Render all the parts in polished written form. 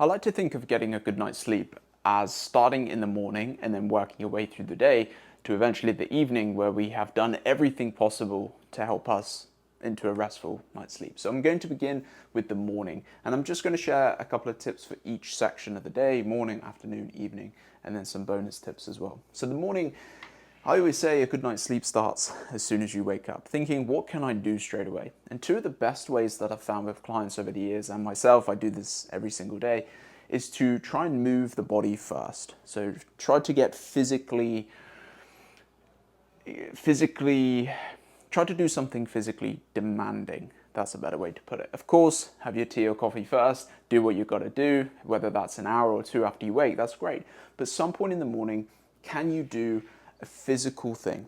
I like to think of getting a good night's sleep as starting in the morning and then working your way through the day to eventually the evening, where we have done everything possible to help us into a restful night's sleep. So I'm going to begin with the morning, and I'm just going to share a couple of tips for each section of the day: morning, afternoon, evening, and then some bonus tips as well. So the morning, I always say a good night's sleep starts as soon as you wake up, thinking, what can I do straight away? And two of the best ways that I've found with clients over the years, and myself, I do this every single day, is to try and move the body first. So try to get physically, try to do something physically demanding. That's a better way to put it. Of course, have your tea or coffee first, do what you've got to do, whether that's an hour or two after you wake, that's great. But some point in the morning, can you do a physical thing?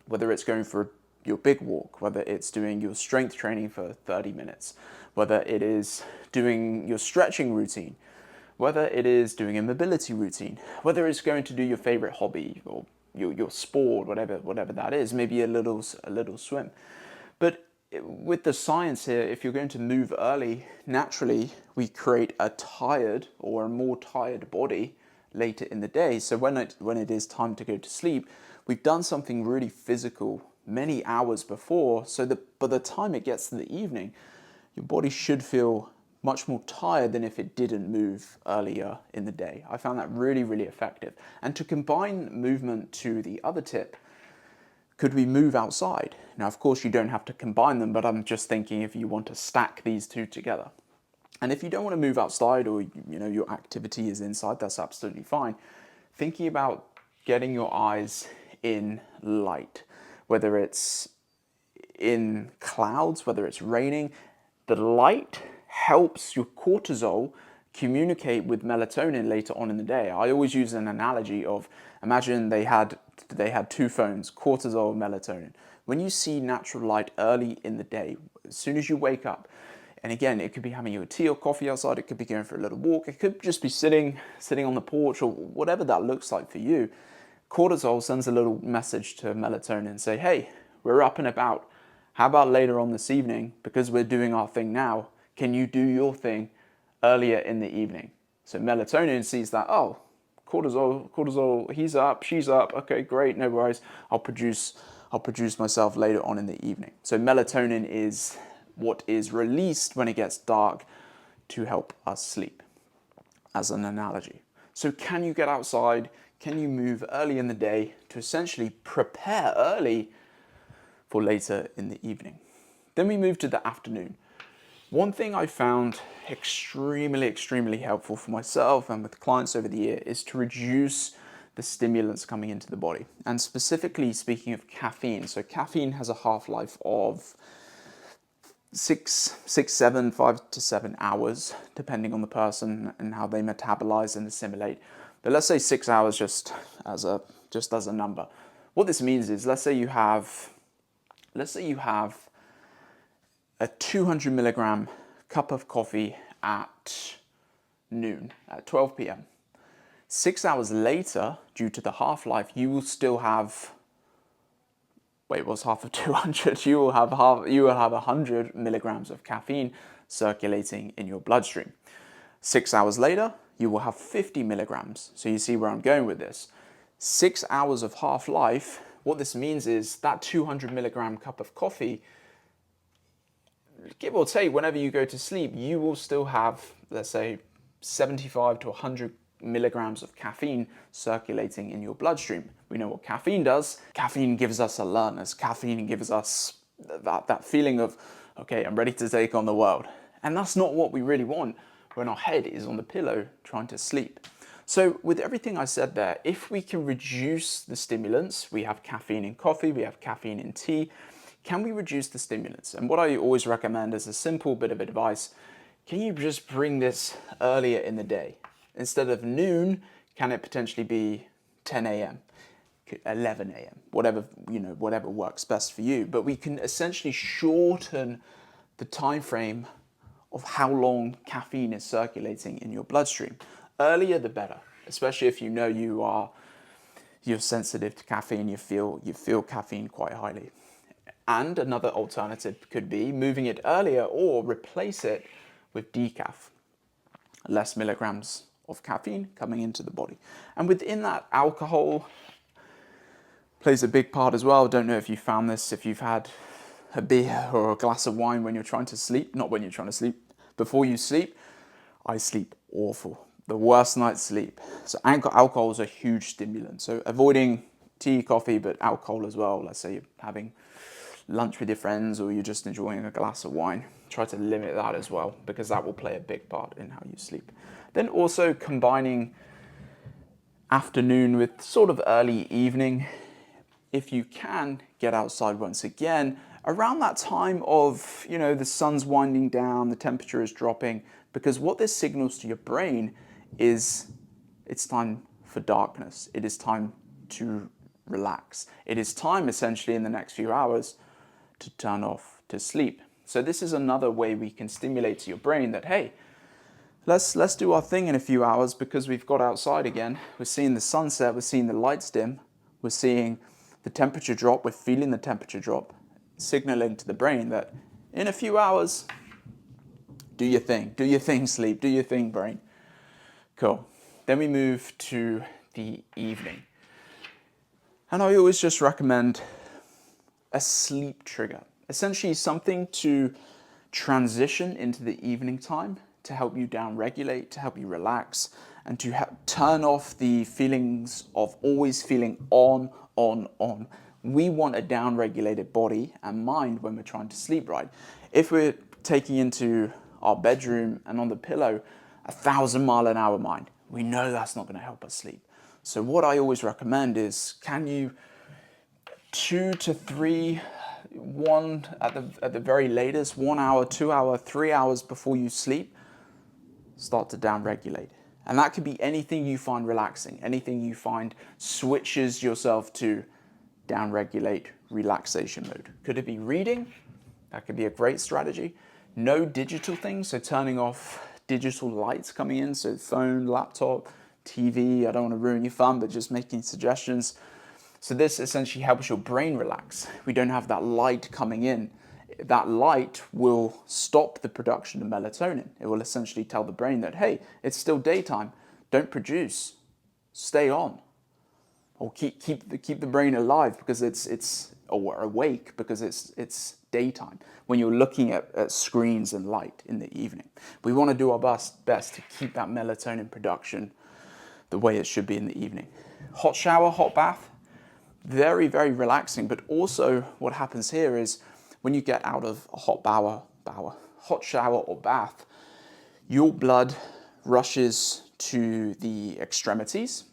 Whether it's going for your big walk, whether it's doing your strength training for 30 minutes, whether it is doing your stretching routine, whether it is doing a mobility routine, whether it's going to do your favorite hobby or your sport, whatever that is, maybe a little swim. But with the science here, if you're going to move early, naturally we create a tired or a more tired body later in the day. So when it is time to go to sleep, we've done something really physical many hours before, so that by the time it gets to the evening, your body should feel much more tired than if it didn't move earlier in the day. I found that really, really effective. And to combine movement to the other tip, could we move outside? Now, of course, you don't have to combine them, but I'm just thinking if you want to stack these two together. And if you don't want to move outside, or your activity is inside, that's absolutely fine. Thinking about getting your eyes in light, whether it's in clouds, whether it's raining, the light helps your cortisol communicate with melatonin later on in the day. I always use an analogy of, imagine they had two phones, cortisol, melatonin. When you see natural light early in the day, as soon as you wake up, and again, it could be having your tea or coffee outside, it could be going for a little walk, it could just be sitting on the porch, or whatever that looks like for you. Cortisol sends a little message to melatonin and say, hey, we're up and about. How about later on this evening, because we're doing our thing now, can you do your thing earlier in the evening? So melatonin sees that, oh, cortisol, he's up, she's up, okay, great, no worries, I'll produce myself later on in the evening. So melatonin is what is released when it gets dark to help us sleep, as an analogy. So can you get outside? Can you move early in the day to essentially prepare early for later in the evening? Then we move to the afternoon. One thing I found extremely helpful for myself and with clients over the year is to reduce the stimulants coming into the body. And specifically speaking of caffeine. So caffeine has a half-life of 5 to 7 hours, depending on the person and how they metabolize and assimilate. But let's say 6 hours just as a number. What this means is, let's say you have a 200 milligram cup of coffee at noon, at 12 p.m. 6 hours later, due to the half-life, you will still have, what's half of 200? You will have 100 milligrams of caffeine circulating in your bloodstream. 6 hours later, you will have 50 milligrams. So you see where I'm going with this. 6 hours of half-life, what this means is that 200 milligram cup of coffee, give or take, whenever you go to sleep, you will still have, let's say, 75 to 100 milligrams of caffeine circulating in your bloodstream. We know what caffeine does. Caffeine gives us alertness. Caffeine gives us that feeling of, okay, I'm ready to take on the world. And that's not what we really want when our head is on the pillow trying to sleep. So with everything I said there, if we can reduce the stimulants, we have caffeine in coffee, we have caffeine in tea, can we reduce the stimulants? And what I always recommend as a simple bit of advice, can you just bring this earlier in the day? Instead of noon, can it potentially be 10 a.m., 11 a.m., whatever works best for you. But we can essentially shorten the time frame of how long caffeine is circulating in your bloodstream. Earlier the better, especially if you know you're sensitive to caffeine, you feel caffeine quite highly. And another alternative could be moving it earlier or replace it with decaf. less milligrams of caffeine coming into the body. And within that, alcohol plays a big part as well. Don't know if you found this, if you've had a beer or a glass of wine when you're trying to sleep, not when you're trying to sleep, before you sleep. I sleep awful, the worst night's sleep. So alcohol is a huge stimulant. So avoiding tea, coffee, but alcohol as well. Let's say you're having lunch with your friends or you're just enjoying a glass of wine. Try to limit that as well, because that will play a big part in how you sleep. Then also combining afternoon with sort of early evening. If you can, get outside once again around that time of, the sun's winding down, the temperature is dropping, because what this signals to your brain is it's time for darkness. It is time to relax. It is time, essentially, in the next few hours to turn off, to sleep. So this is another way we can stimulate to your brain that, hey, let's do our thing in a few hours, because we've got outside again. We're seeing the sunset, we're seeing the lights dim, we're seeing the temperature drop, we're feeling the temperature drop, signaling to the brain that in a few hours, do your thing, sleep, do your thing, brain. Cool. Then we move to the evening. And I always just recommend a sleep trigger, essentially something to transition into the evening time to help you down-regulate, to help you relax, and to turn off the feelings of always feeling on. We want a down-regulated body and mind when we're trying to sleep, right? If we're taking into our bedroom and on the pillow 1,000-mile-an-hour mind, we know that's not going to help us sleep. So what I always recommend is, can you 2 to 3, one at the very latest, 1 hour, 2 hour, 3 hours before you sleep, start to down-regulate. And that could be anything you find relaxing, anything you find switches yourself to down-regulate relaxation mode. Could it be reading? That could be a great strategy. No digital things, so turning off digital lights coming in, so phone, laptop, TV. I don't want to ruin your fun, but just making suggestions. So this essentially helps your brain relax. We don't have that light coming in. That light will stop the production of melatonin. It will essentially tell the brain that, hey, it's still daytime. Don't produce. Stay on. Or keep the brain alive because it's or awake because it's daytime. When you're looking at screens and light in the evening, we want to do our best to keep that melatonin production the way it should be in the evening. Hot shower, hot bath, very, very relaxing. But also what happens here is when you get out of a hot shower or bath, your blood rushes to the extremities.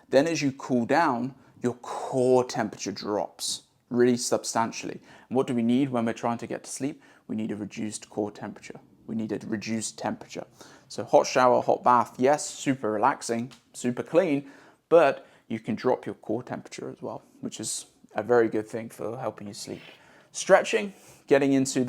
Then as you cool down, your core temperature drops really substantially. And what do we need when we're trying to get to sleep? We need a reduced core temperature. We need a reduced temperature. So hot shower, hot bath, yes, super relaxing, super clean, but you can drop your core temperature as well, which is a very good thing for helping you sleep. Stretching, getting into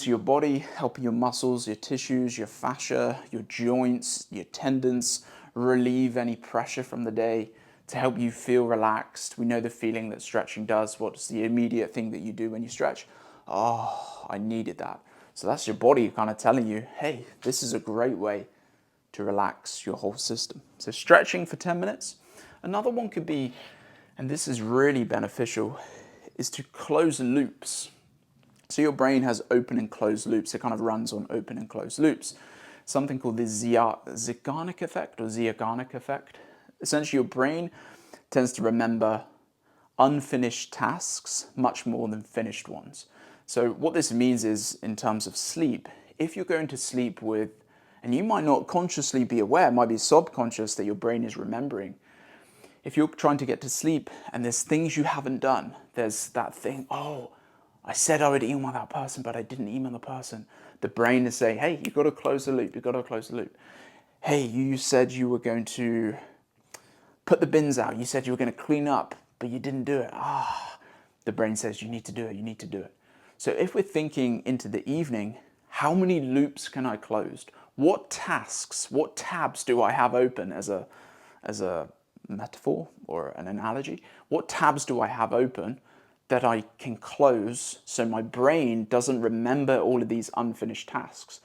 your body, helping your muscles, your tissues, your fascia, your joints, your tendons, relieve any pressure from the day to help you feel relaxed. We know the feeling that stretching does. What's the immediate thing that you do when you stretch? Oh, I needed that. So that's your body kind of telling you, hey, this is a great way to relax your whole system. So stretching for 10 minutes. Another one could be, and this is really beneficial, is to close loops. So your brain has open and closed loops. It kind of runs on open and closed loops. Something called the Zeigarnik effect. Essentially, your brain tends to remember unfinished tasks much more than finished ones. So what this means is, in terms of sleep, if you're going to sleep with, and you might not consciously be aware, it might be subconscious that your brain is remembering. If you're trying to get to sleep and there's things you haven't done, there's that thing, oh, I said I would email that person, but I didn't email the person. The brain is saying, hey, you've got to close the loop. You've got to close the loop. Hey, you said you were going to put the bins out. You said you were going to clean up, but you didn't do it. The brain says you need to do it. You need to do it. So if we're thinking into the evening, how many loops can I close? What tasks, what tabs do I have open as a metaphor or an analogy? What tabs do I have open that I can close so my brain doesn't remember all of these unfinished tasks?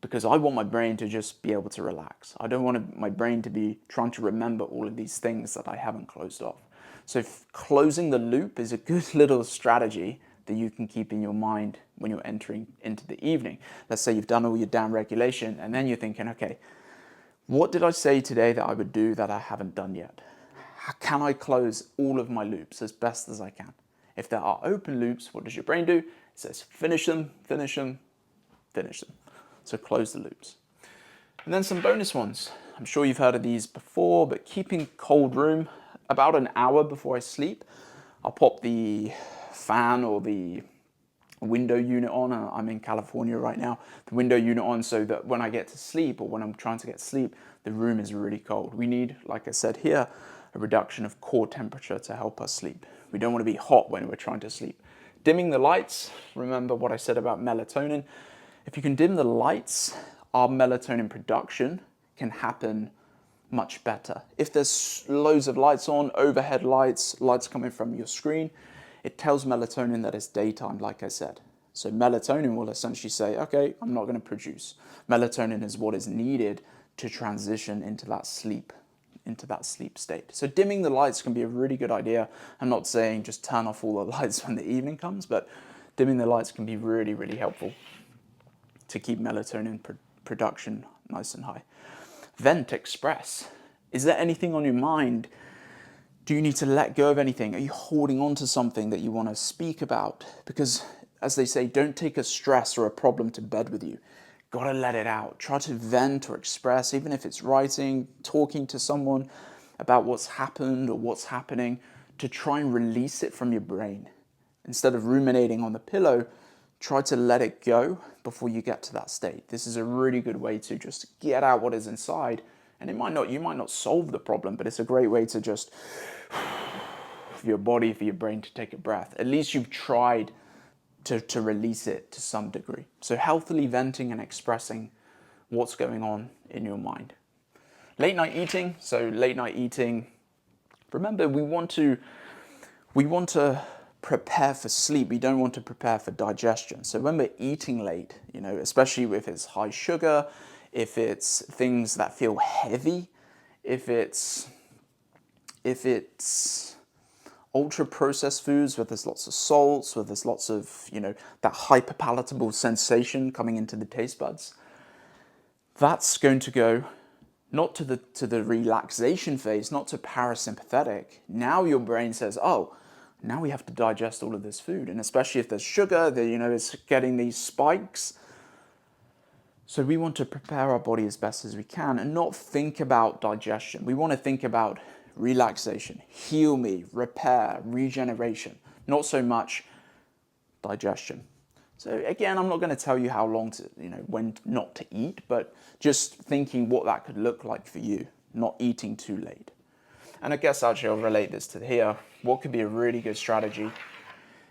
because I want my brain to just be able to relax. I don't want my brain to be trying to remember all of these things that I haven't closed off. So closing the loop is a good little strategy that you can keep in your mind when you're entering into the evening. Let's say you've done all your down regulation and then you're thinking, okay, what did I say today that I would do that I haven't done yet? How can I close all of my loops as best as I can? If there are open loops, what does your brain do? It says finish them, finish them, finish them. So close the loops. And then some bonus ones. I'm sure you've heard of these before, but keeping cold room about an hour before I sleep. I'll pop the fan or the window unit on. I'm in California right now. The window unit on so that when I get to sleep or when I'm trying to get sleep, the room is really cold. We need, like I said here, a reduction of core temperature to help us sleep. We don't want to be hot when we're trying to sleep. Dimming the lights, remember what I said about melatonin. If you can dim the lights, our melatonin production can happen much better. If there's loads of lights on, overhead lights, lights coming from your screen, it tells melatonin that it's daytime, like I said. So melatonin will essentially say, okay, I'm not going to produce. Melatonin is what is needed to transition into that sleep state. So dimming the lights can be a really good idea. I'm not saying just turn off all the lights when the evening comes, but dimming the lights can be really, really helpful to keep melatonin production nice and high. Vent, express. Is there anything on your mind? Do you need to let go of anything? Are you holding on to something that you want to speak about? Because, as they say, don't take a stress or a problem to bed with you. Gotta let it out. Try to vent or express, even if it's writing, talking to someone about what's happened or what's happening, to try and release it from your brain. Instead of ruminating on the pillow, try to let it go before you get to that state. This is a really good way to just get out what is inside. And you might not solve the problem, but it's a great way to just, for your body, for your brain to take a breath. At least you've tried to release it to some degree. So healthily venting and expressing what's going on in your mind. Late night eating. So late night eating, remember we want to prepare for sleep. We don't want to prepare for digestion. So when we're eating late, especially if it's high sugar, if it's things that feel heavy, if it's ultra processed foods where there's lots of salts, where there's lots of, that hyper palatable sensation coming into the taste buds, that's going to go not to the relaxation phase, not to parasympathetic. Now your brain says, oh, now we have to digest all of this food. And especially if there's sugar, it's getting these spikes. So we want to prepare our body as best as we can and not think about digestion. We want to think about relaxation, heal me, repair, regeneration, not so much digestion. So again, I'm not going to tell you how long to, when not to eat, but just thinking what that could look like for you, not eating too late. And I guess actually I'll relate this to here. What could be a really good strategy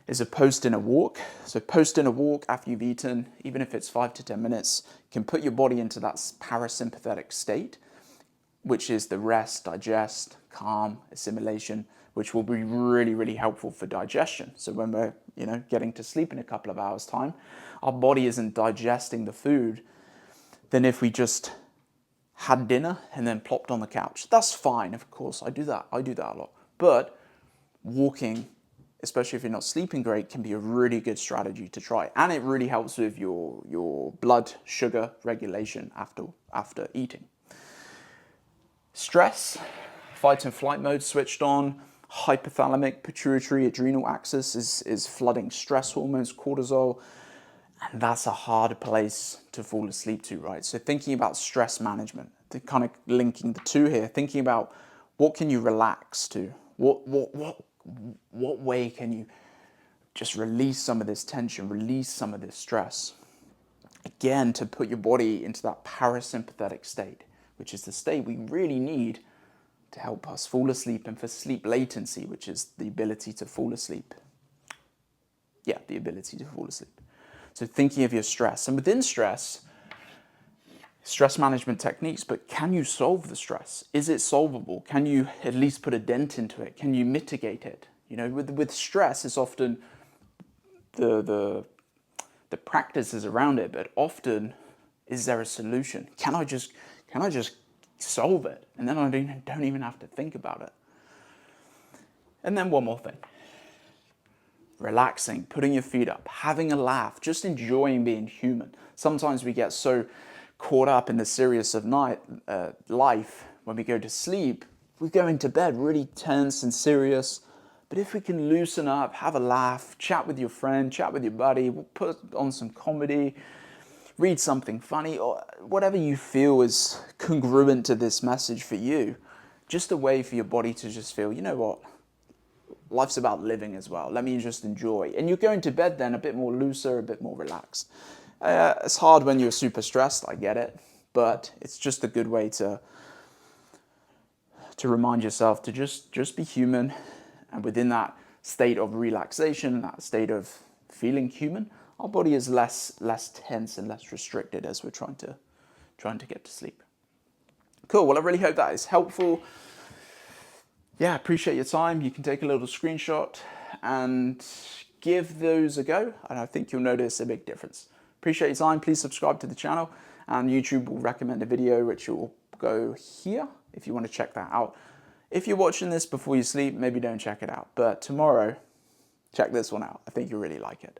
is a post-dinner walk. So post-dinner walk after you've eaten, even if it's 5 to 10 minutes, can put your body into that parasympathetic state, which is the rest, digest, calm, assimilation, which will be really, really helpful for digestion. So when we're, getting to sleep in a couple of hours' time, our body isn't digesting the food than if we just had dinner and then plopped on the couch. That's fine, of course. I do that a lot. But walking, especially if you're not sleeping great, can be a really good strategy to try. And it really helps with your blood sugar regulation after eating. Stress, fight and flight mode switched on, hypothalamic pituitary adrenal axis is flooding stress hormones, cortisol, and that's a hard place to fall asleep to, right? So thinking about stress management, kind of linking the two here, thinking about what can you relax to? What way can you just release some of this tension, release some of this stress? Again, to put your body into that parasympathetic state, which is the state we really need to help us fall asleep, and for sleep latency, which is the ability to fall asleep. Yeah, the ability to fall asleep. So thinking of your stress, and within stress management techniques, but can you solve the stress? Is it solvable? Can you at least put a dent into it? Can you mitigate it? With stress, it's often the practices around it, but often Is there a solution? Can I just solve it? And then I don't even have to think about it. And then one more thing. Relaxing, putting your feet up, having a laugh, just enjoying being human. Sometimes we get so caught up in the serious of life when we go to sleep. We're going to bed really tense and serious. But if we can loosen up, have a laugh, chat with your friend, chat with your buddy, put on some comedy, read something funny, or whatever you feel is congruent to this message for you, just a way for your body to just feel, you know what, life's about living as well. Let me just enjoy. And you're going to bed then a bit more looser, a bit more relaxed. It's hard when you're super stressed, I get it, but it's just a good way to remind yourself to just be human. And within that state of relaxation, that state of feeling human, our body is less tense and less restricted as we're trying to get to sleep. Cool. Well, I really hope that is helpful. Yeah, appreciate your time. You can take a little screenshot and give those a go, and I think you'll notice a big difference. Appreciate your time. Please subscribe to the channel, and YouTube will recommend a video which will go here if you want to check that out. If you're watching this before you sleep, maybe don't check it out, but tomorrow, check this one out. I think you'll really like it.